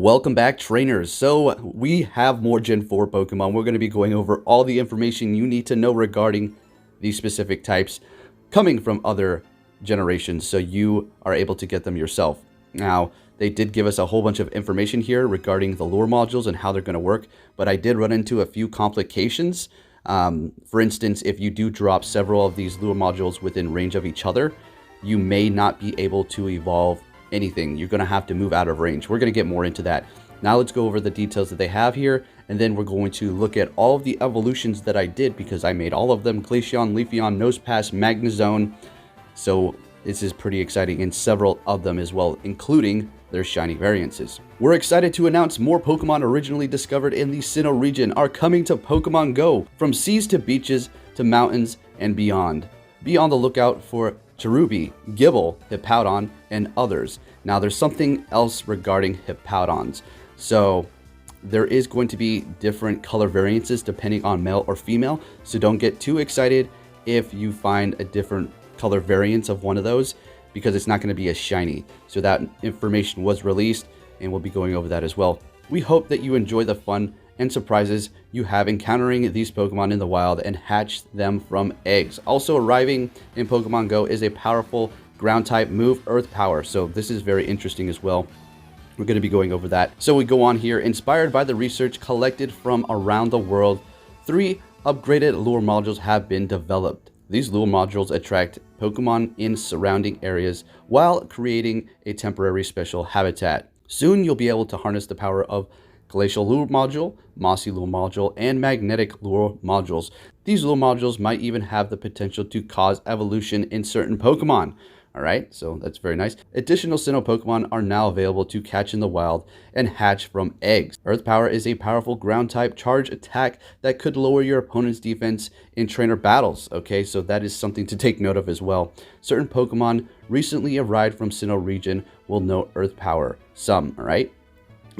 Welcome back, trainers. So we have more Gen 4 Pokemon. We're going to be going over all the information you need to know regarding these specific types coming from other generations, so you are able to get them yourself. Now, they did give us a whole bunch of information here regarding the lure modules and how they're going to work, but I did run into a few complications. For instance, if you do drop several of these lure modules within range of each other, you may not be able to evolve anything. You're going to have to move out of range. We're going to get more into that. Now let's go over the details that they have here, and then we're going to look at all of the evolutions that I did, because I made all of them: Glaceon, Leafeon, Nosepass, Magnezone. So this is pretty exciting, and several of them as well, including their shiny variances. We're excited to announce more Pokemon originally discovered in the Sinnoh region are coming to Pokemon Go, from seas to beaches to mountains and beyond. Be on the lookout for Cherubi, Gible, Hippowdon, and others. Now there's something else regarding Hippowdons. So there is going to be different color variances depending on male or female. So don't get too excited if you find a different color variance of one of those, because it's not going to be as shiny. So that information was released, and we'll be going over that as well. We hope that you enjoy the fun and surprises you have encountering these Pokemon in the wild and hatch them from eggs. Also arriving in Pokemon Go is a powerful ground type move, Earth Power. So this is very interesting as well. We're going to be going over that. So we go on here. Inspired by the research collected from around the world, 3 upgraded lure modules have been developed. These lure modules attract Pokemon in surrounding areas while creating a temporary special habitat. Soon you'll be able to harness the power of Glacial Lure Module, Mossy Lure Module, and Magnetic Lure Modules. These lure modules might even have the potential to cause evolution in certain Pokemon. Alright, so that's very nice. Additional Sinnoh Pokemon are now available to catch in the wild and hatch from eggs. Earth Power is a powerful ground type charge attack that could lower your opponent's defense in trainer battles. Okay, so that is something to take note of as well. Certain Pokemon recently arrived from Sinnoh region will know Earth Power. Some, alright?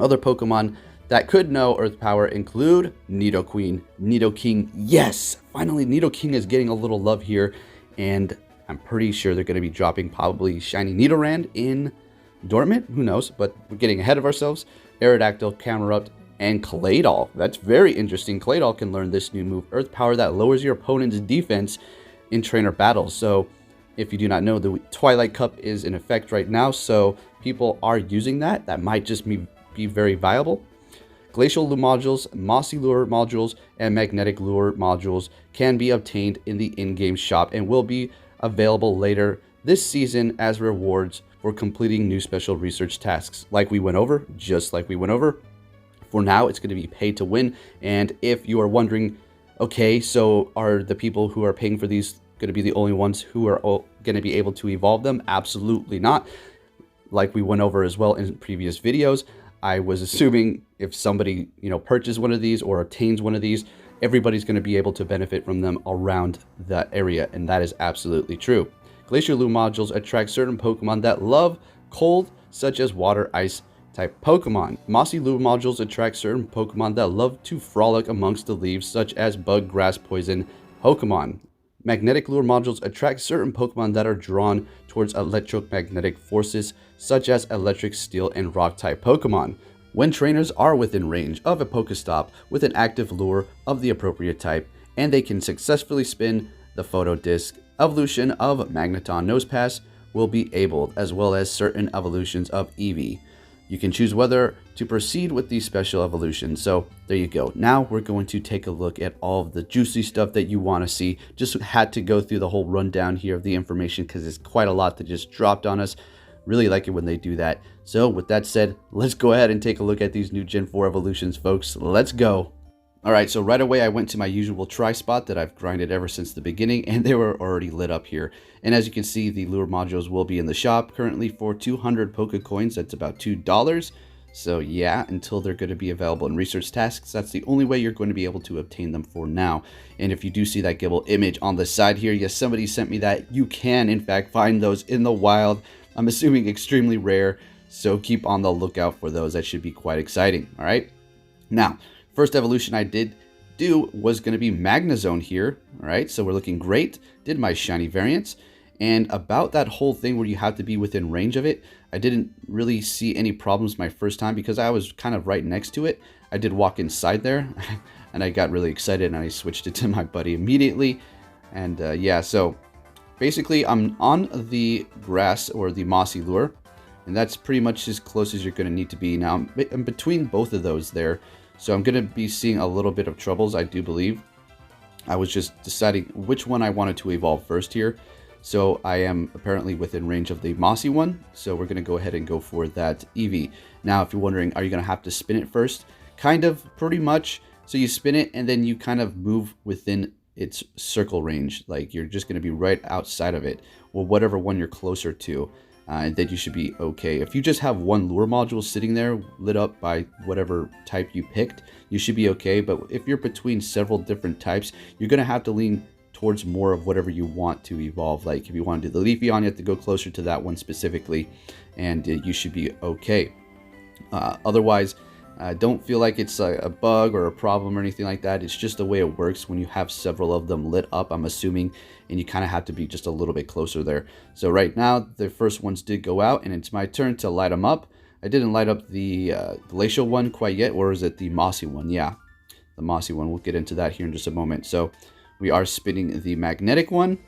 Other Pokemon that could know Earth Power include Nidoqueen, Nidoking. Yes, finally Nidoking is getting a little love here, and I'm pretty sure they're going to be dropping probably shiny Nidoran in Dortmund. Who knows, but we're getting ahead of ourselves. Aerodactyl, Camerupt, and Claydol. That's very interesting. Claydol can learn this new move, Earth Power, that lowers your opponent's defense in trainer battles. So if you do not know, the Twilight Cup is in effect right now, so people are using that. That might just be very viable. Glacial Lure Modules, Mossy Lure Modules, and Magnetic Lure Modules can be obtained in the in-game shop and will be available later this season as rewards for completing new special research tasks. Like we went over, just like we went over. For now, it's going to be pay to win. And if you are wondering, okay, so are the people who are paying for these going to be the only ones who are going to be able to evolve them? Absolutely not. Like we went over as well in previous videos, I was assuming if somebody, purchases one of these or obtains one of these, everybody's going to be able to benefit from them around that area, and that is absolutely true. Glacial Lure Modules attract certain Pokemon that love cold, such as water, ice type Pokemon. Mossy Lure Modules attract certain Pokemon that love to frolic amongst the leaves, such as bug, grass, poison Pokemon. Magnetic Lure Modules attract certain Pokemon that are drawn towards electromagnetic forces, such as electric, steel, and rock type Pokemon. When trainers are within range of a Pokestop with an active lure of the appropriate type, and they can successfully spin the photo disc, evolution of Magneton Nosepass will be able, as well as certain evolutions of Eevee. You can choose whether to proceed with these special evolutions. So there you go. Now we're going to take a look at all of the juicy stuff that you want to see. Just had to go through the whole rundown here of the information because it's quite a lot that just dropped on us. Really like it when they do that. So with that said, let's go ahead and take a look at these new Gen 4 evolutions, folks. Let's go. Alright, so right away I went to my usual try spot that I've grinded ever since the beginning, and they were already lit up here. And as you can see, the lure modules will be in the shop currently for 200 Pokecoins. That's about $2. So yeah, until they're going to be available in research tasks, that's the only way you're going to be able to obtain them for now. And if you do see that Gible image on the side here, yes, somebody sent me that. You can, in fact, find those in the wild. I'm assuming extremely rare, so keep on the lookout for those. That should be quite exciting. Alright, now first evolution I did do was going to be Magnezone here. Alright, so we're looking great. Did my shiny variants. And about that whole thing where you have to be within range of it, I didn't really see any problems my first time because I was kind of right next to it. I did walk inside there and I got really excited and I switched it to my buddy immediately. And yeah, so basically I'm on the grass or the mossy lure, and that's pretty much as close as you're going to need to be. Now I'm between both of those there, so I'm going to be seeing a little bit of troubles, I do believe. I was just deciding which one I wanted to evolve first here. So I am apparently within range of the Mossy one. So we're going to go ahead and go for that Eevee. Now, if you're wondering, are you going to have to spin it first? Kind of, pretty much. So you spin it and then you kind of move within its circle range. Like you're just going to be right outside of it, or whatever one you're closer to. And then you should be okay. If you just have one lure module sitting there lit up by whatever type you picked, you should be okay. But if you're between several different types, you're going to have to lean towards more of whatever you want to evolve. Like if you want to do the Leafeon, you have to go closer to that one specifically, and you should be okay. Otherwise, don't feel like it's a bug or a problem or anything like that. It's just the way it works when you have several of them lit up, I'm assuming, and you kind of have to be just a little bit closer there. So right now, the first ones did go out, and it's my turn to light them up. I didn't light up the glacial one quite yet, or is it the mossy one? Yeah, the mossy one. We'll get into that here in just a moment. So we are spinning the magnetic one,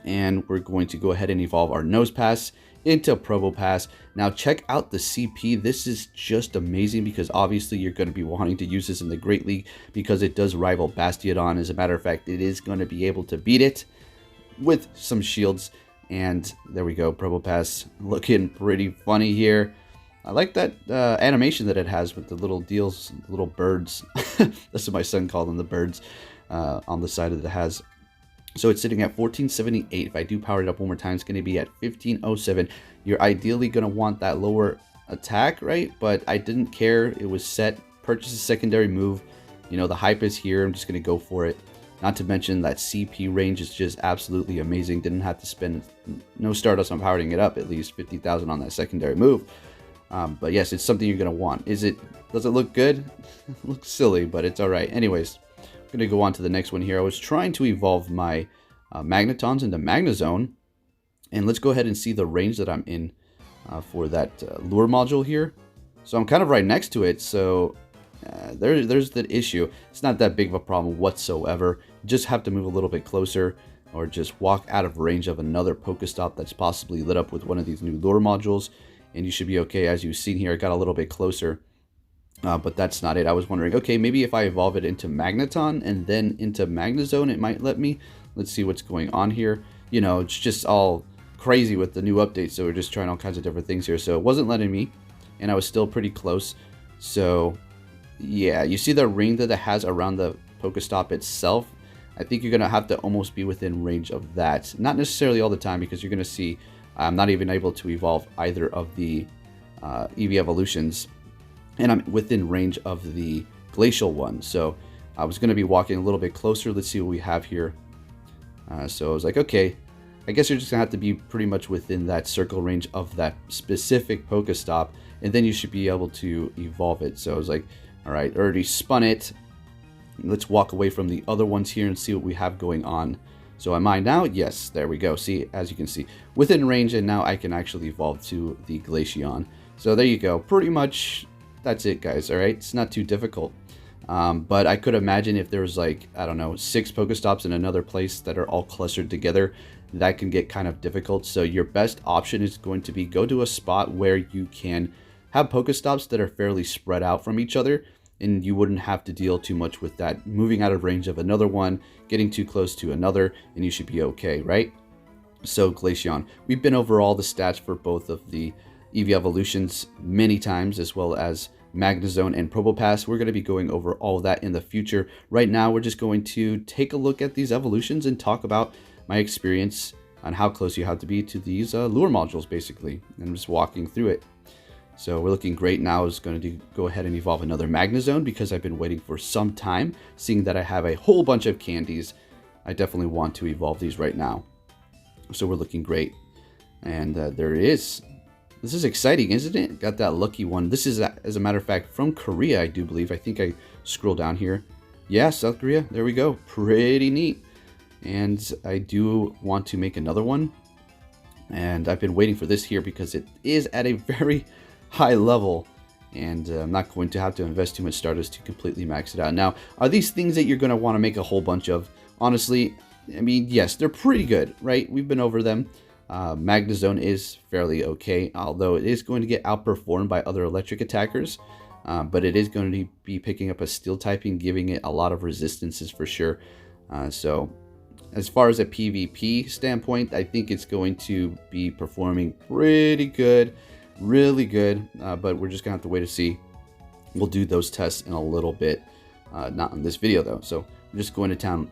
and we're going to go ahead and evolve our Nosepass into Probopass. Now check out the CP. This is just amazing because obviously you're going to be wanting to use this in the Great League because it does rival Bastiodon. As a matter of fact, it is going to be able to beat it with some shields. And there we go, Probopass looking pretty funny here. I like that animation that it has with the little deals, little birds. That's what my son called them, the birds, on the side that it has. So it's sitting at 1478. If I do power it up one more time, it's going to be at 1507. You're ideally going to want that lower attack, right? But I didn't care. It was set. Purchase a secondary move. You know, the hype is here. I'm just going to go for it. Not to mention that CP range is just absolutely amazing. Didn't have to spend no Stardust on powering it up. At least 50,000 on that secondary move. But yes, it's something you're going to want. Does it look good? It looks silly, but it's all right. Anyways, I'm going to go on to the next one here. I was trying to evolve my Magnetons into Magnezone. And let's go ahead and see the range that I'm in for that lure module here. So I'm kind of right next to it. So there's the issue. It's not that big of a problem whatsoever. You just have to move a little bit closer, or just walk out of range of another Pokestop that's possibly lit up with one of these new lure modules. And you should be okay. As you've seen here, I got a little bit closer. But that's not it. I was wondering, okay, maybe if I evolve it into Magneton and then into Magnezone, it might let me. Let's see what's going on here. You know, it's just all crazy with the new update, so we're just trying all kinds of different things here. So it wasn't letting me, and I was still pretty close. So, yeah, you see the ring that it has around the Pokestop itself? I think you're going to have to almost be within range of that. Not necessarily all the time, because you're going to see I'm not even able to evolve either of the Eevee evolutions. And I'm within range of the glacial one. So I was going to be walking a little bit closer. Let's see what we have here. So I was like, okay, I guess you're just going to have to be pretty much within that circle range of that specific Pokestop. And then you should be able to evolve it. So I was like, all right, already spun it. Let's walk away from the other ones here and see what we have going on. So am I now? Yes, there we go. See, as you can see, within range. And now I can actually evolve to the Glaceon. So there you go. Pretty much that's it, guys. All right, it's not too difficult. But I could imagine if there's like, I don't know, 6 Pokestops in another place that are all clustered together, that can get kind of difficult. So your best option is going to be go to a spot where you can have Pokestops that are fairly spread out from each other, and you wouldn't have to deal too much with that moving out of range of another one, getting too close to another, and you should be okay, right? So Glaceon, we've been over all the stats for both of the Eevee evolutions many times, as well as Magnezone and Probopass. We're going to be going over all of that in the future. Right now, we're just going to take a look at these evolutions and talk about my experience on how close you have to be to these lure modules, basically. And I'm just walking through it. So we're looking great now. I was going to go ahead and evolve another Magnezone because I've been waiting for some time. Seeing that I have a whole bunch of candies, I definitely want to evolve these right now. So we're looking great. And there it is. This is exciting, isn't it? Got that lucky one. This is, as a matter of fact, from Korea, I do believe. I think I scroll down here. Yeah, South Korea. There we go. Pretty neat. And I do want to make another one. And I've been waiting for this here because it is at a very high level, and I'm not going to have to invest too much Stardust to completely max it out. Now, are these things that you're going to want to make a whole bunch of? Honestly, I mean, yes, they're pretty good, right? We've been over them. Magnezone is fairly okay, although it is going to get outperformed by other electric attackers. But it is going to be picking up a steel typing, giving it a lot of resistances for sure. So as far as a PvP standpoint, I think it's going to be performing pretty good, really good. But we're just going to have to wait to see. We'll do those tests in a little bit, not in this video though. So I'm just going to town,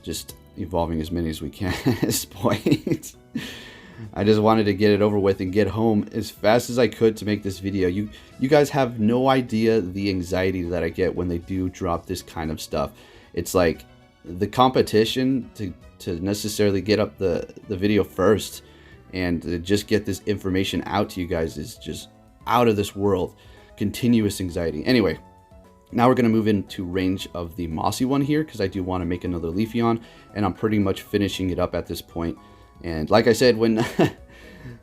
just evolving as many as we can at this point. I just wanted to get it over with and get home as fast as I could to make this video. You guys have no idea the anxiety that I get when they do drop this kind of stuff. It's like the competition to necessarily get up the video first and to just get this information out to you guys is just out of this world. Continuous anxiety. Anyway, now we're going to move into range of the Mossy one here because I do want to make another Leafeon, and I'm pretty much finishing it up at this point. And like I said, when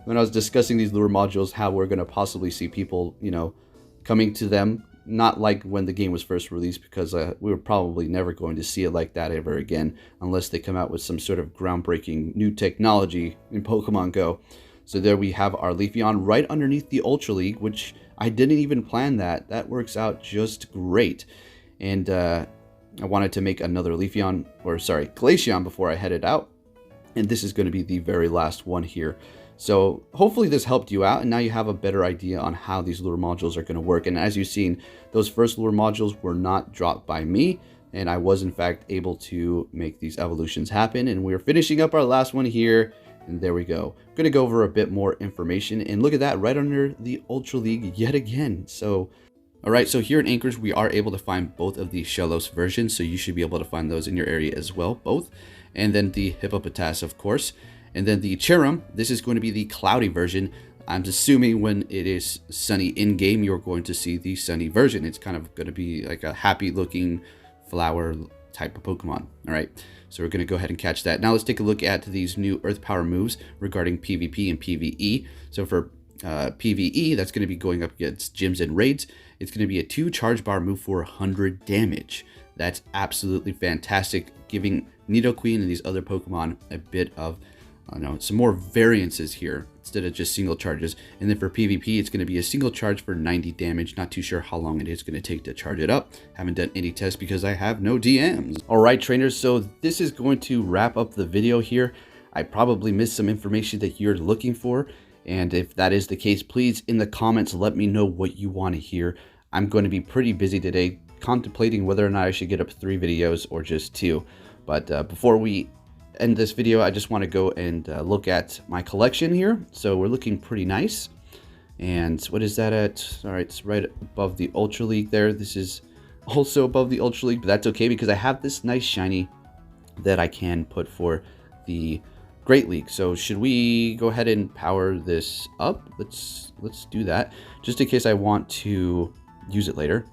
when I was discussing these lure modules, how we're going to possibly see people, you know, coming to them, not like when the game was first released, because we were probably never going to see it like that ever again, unless they come out with some sort of groundbreaking new technology in Pokemon Go. So there we have our Leafeon right underneath the Ultra League, which I didn't even plan that. That works out just great. And I wanted to make another Leafeon, or sorry, Glaceon before I headed out. And this is going to be the very last one here. So hopefully this helped you out, and now you have a better idea on how these lure modules are going to work. And as you've seen, those first lure modules were not dropped by me, and I was in fact able to make these evolutions happen. And we're finishing up our last one here, and there we go. I'm going to go over a bit more information, and look at that, right under the Ultra League yet again. So alright, so here in Anchorage, we are able to find both of the Shellos versions, so you should be able to find those in your area as well, both. And then the Hippopotas, of course. And then the Cherum, this is going to be the cloudy version. I'm assuming when it is sunny in-game, you're going to see the sunny version. It's kind of going to be like a happy-looking flower type of Pokemon. Alright, so we're going to go ahead and catch that. Now let's take a look at these new Earth Power moves regarding PvP and PvE. So for PvE, that's going to be going up against gyms and raids. It's going to be a 2 charge bar move for 100 damage. That's absolutely fantastic, giving Nidoqueen and these other Pokemon a bit of, some more variances here instead of just single charges. And then for PvP, it's going to be a single charge for 90 damage. Not too sure how long it is going to take to charge it up. Haven't done any tests because I have no DMs. All right, trainers, so this is going to wrap up the video here. I probably missed some information that you're looking for. And if that is the case, please in the comments, let me know what you want to hear. I'm going to be pretty busy today, contemplating whether or not I should get up 3 videos or just 2. But before we end this video, I just want to go and look at my collection here. So we're looking pretty nice. And what is that at? All right, it's right above the Ultra League there. This is also above the Ultra League, but that's okay because I have this nice shiny that I can put for the Great League. So should we go ahead and power this up? Let's do that, just in case I want to use it later.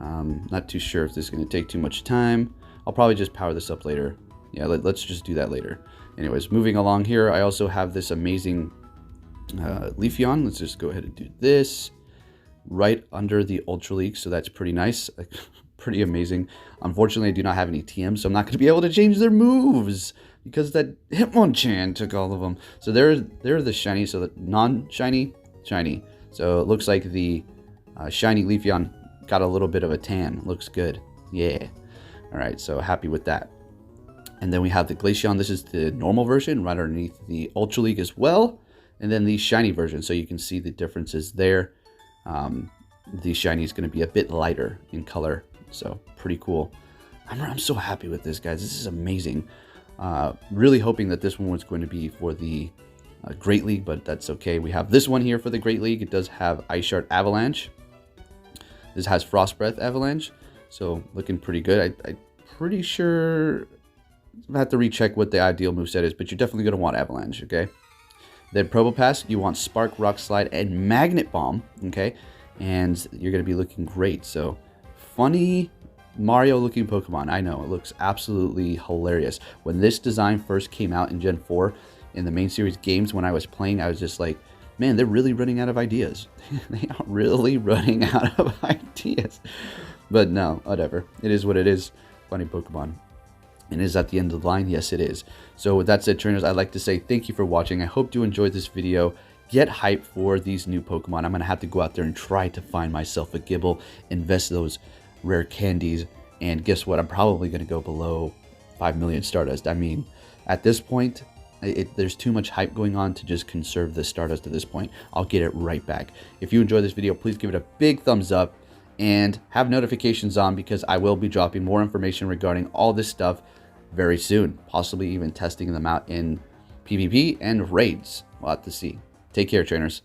Not too sure if this is going to take too much time. I'll probably just power this up later. Yeah, let's just do that later. Anyways, moving along here, I also have this amazing Leafeon. Let's just go ahead and do this right under the Ultra League. So that's pretty nice, pretty amazing. Unfortunately, I do not have any TMs, so I'm not going to be able to change their moves because that Hitmonchan took all of them. So they're the shiny, so the non-shiny, shiny. So it looks like the shiny Leafeon got a little bit of a tan. Looks good. Yeah. All right, so happy with that. And then we have the Glaceon. This is the normal version right underneath the Ultra League as well. And then the shiny version, so you can see the differences there. The shiny is going to be a bit lighter in color, so pretty cool. I'm so happy with this, guys. This is amazing. Really hoping that this one was going to be for the Great League, but that's okay. We have this one here for the Great League. It does have Ice Shard Avalanche. This has Frost Breath Avalanche, so looking pretty good. I'm pretty sure I have to recheck what the ideal moveset is, but you're definitely going to want Avalanche, okay? Then Probopass, you want Spark, Rock Slide, and Magnet Bomb, okay? And you're going to be looking great. So, funny Mario-looking Pokemon. I know, it looks absolutely hilarious. When this design first came out in Gen 4, in the main series games when I was playing, I was just like, man, they're really running out of ideas. They are really running out of ideas. But no, whatever. It is what it is. Funny Pokemon. And is at the end of the line? Yes, it is. So with that said, trainers, I'd like to say thank you for watching. I hope you enjoyed this video. Get hyped for these new Pokemon. I'm going to have to go out there and try to find myself a Gibble, invest those rare candies, and guess what? I'm probably going to go below 5 million Stardust. I mean, at this point, there's too much hype going on to just conserve the Stardust at this point. I'll get it right back. If you enjoyed this video, please give it a big thumbs up and have notifications on, because I will be dropping more information regarding all this stuff very soon, possibly even testing them out in PvP and raids. We'll have to see. Take care, trainers.